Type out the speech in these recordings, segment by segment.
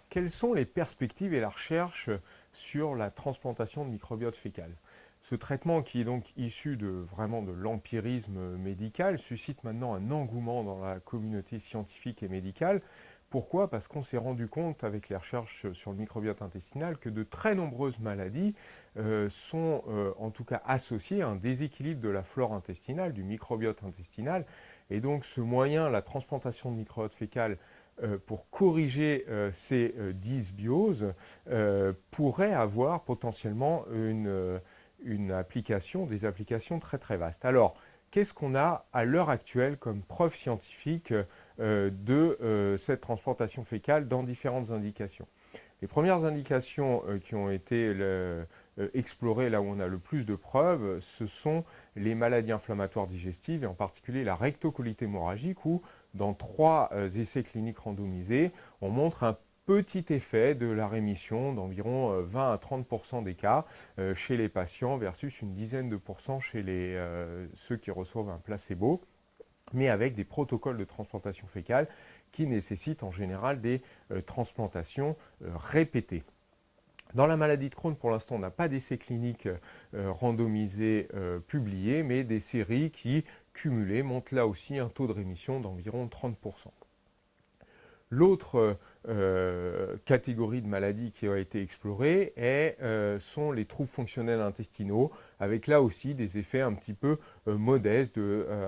quelles sont les perspectives et la recherche sur la transplantation de microbiote fécal? Ce traitement, qui est donc issu vraiment de l'empirisme médical, suscite maintenant un engouement dans la communauté scientifique et médicale. Pourquoi? Parce qu'on s'est rendu compte avec les recherches sur le microbiote intestinal que de très nombreuses maladies sont en tout cas associées à un déséquilibre de la flore intestinale, du microbiote intestinal. Et donc ce moyen, la transplantation de microbiote fécal, pour corriger ces dysbioses, pourrait avoir potentiellement des applications très très vastes. Alors, qu'est-ce qu'on a à l'heure actuelle comme preuve scientifique de cette transplantation fécale dans différentes indications? Les premières indications qui ont été explorées, là où on a le plus de preuves, ce sont les maladies inflammatoires digestives, et en particulier la rectocolite hémorragique, où dans 3 essais cliniques randomisés, on montre un petit effet de la rémission d'environ 20 à 30% des cas chez les patients versus une dizaine de pourcents chez ceux qui reçoivent un placebo, mais avec des protocoles de transplantation fécale qui nécessitent en général des transplantations répétées. Dans la maladie de Crohn, pour l'instant, on n'a pas d'essais cliniques randomisés publiés, mais des séries qui, cumulées, montrent là aussi un taux de rémission d'environ 30%. L'autre catégorie de maladies qui a été explorée sont les troubles fonctionnels intestinaux, avec là aussi des effets un petit peu modestes,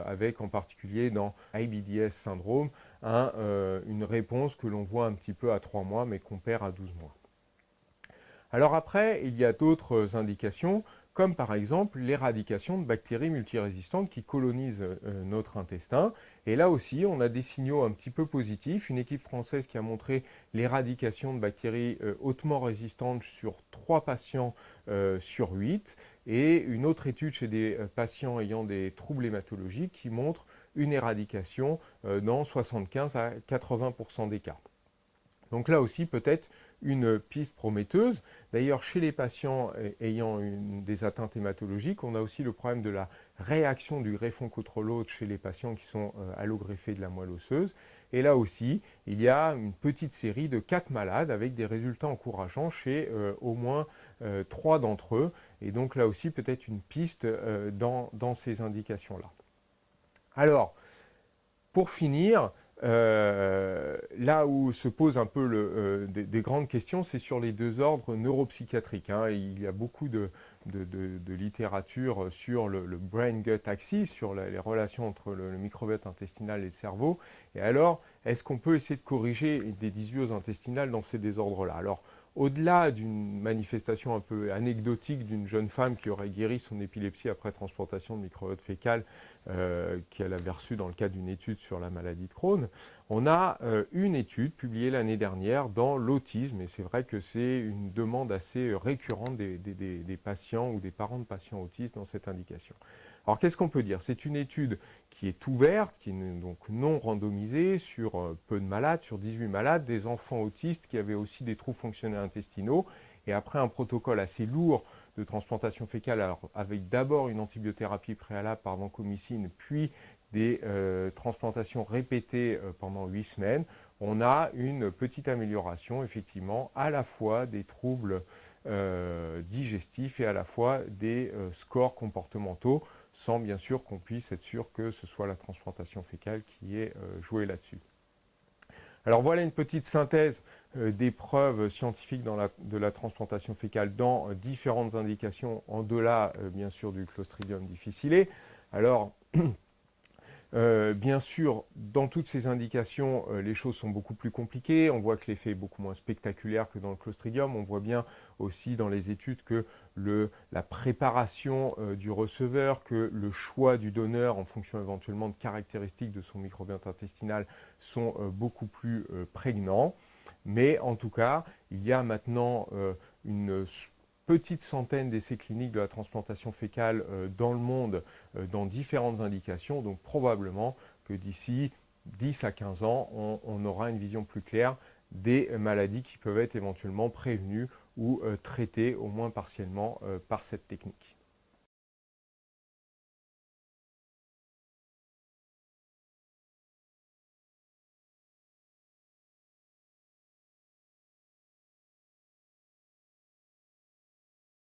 avec en particulier dans IBDS syndrome, une réponse que l'on voit un petit peu à 3 mois, mais qu'on perd à 12 mois. Alors après, il y a d'autres indications, comme par exemple l'éradication de bactéries multirésistantes qui colonisent notre intestin. Et là aussi, on a des signaux un petit peu positifs. Une équipe française qui a montré l'éradication de bactéries hautement résistantes sur 3 patients sur 8, et une autre étude chez des patients ayant des troubles hématologiques qui montre une éradication dans 75 à 80% des cas. Donc là aussi, peut-être une piste prometteuse. D'ailleurs, chez les patients ayant des atteintes hématologiques, on a aussi le problème de la réaction du greffon contre l'autre chez les patients qui sont allogreffés de la moelle osseuse. Et là aussi, il y a une petite série de 4 malades avec des résultats encourageants chez au moins 3 d'entre eux. Et donc là aussi, peut-être une piste dans ces indications-là. Alors, pour finir, là où se posent un peu des grandes questions, c'est sur les 2 ordres neuropsychiatriques. Il y a beaucoup de littérature sur le brain-gut axis, sur les relations entre le microbiote intestinal et le cerveau. Et alors, est-ce qu'on peut essayer de corriger des dysbioses intestinales dans ces désordres-là? Alors, au-delà d'une manifestation un peu anecdotique d'une jeune femme qui aurait guéri son épilepsie après transplantation de microbiote fécal qu'elle avait reçue dans le cadre d'une étude sur la maladie de Crohn, on a une étude publiée l'année dernière dans l'autisme, et c'est vrai que c'est une demande assez récurrente des patients ou des parents de patients autistes dans cette indication. Alors qu'est-ce qu'on peut dire? C'est une étude qui est ouverte, qui n'est donc non randomisée, sur peu de malades, sur 18 malades, des enfants autistes qui avaient aussi des troubles fonctionnels intestinaux, et après un protocole assez lourd de transplantation fécale, alors avec d'abord une antibiothérapie préalable par vancomycine, puis des transplantations répétées pendant 8 semaines, on a une petite amélioration, effectivement, à la fois des troubles digestifs et à la fois des scores comportementaux, sans bien sûr qu'on puisse être sûr que ce soit la transplantation fécale qui ait joué là-dessus. Alors voilà une petite synthèse des preuves scientifiques de la transplantation fécale dans différentes indications, en delà bien sûr du Clostridium difficile. Alors bien sûr, dans toutes ces indications, les choses sont beaucoup plus compliquées. On voit que l'effet est beaucoup moins spectaculaire que dans le Clostridium. On voit bien aussi dans les études que la préparation du receveur, que le choix du donneur en fonction éventuellement de caractéristiques de son microbiote intestinal sont beaucoup plus prégnants. Mais en tout cas, il y a maintenant une petite centaine d'essais cliniques de la transplantation fécale dans le monde, dans différentes indications. Donc probablement que d'ici 10 à 15 ans, on aura une vision plus claire des maladies qui peuvent être éventuellement prévenues ou traitées, au moins partiellement, par cette technique.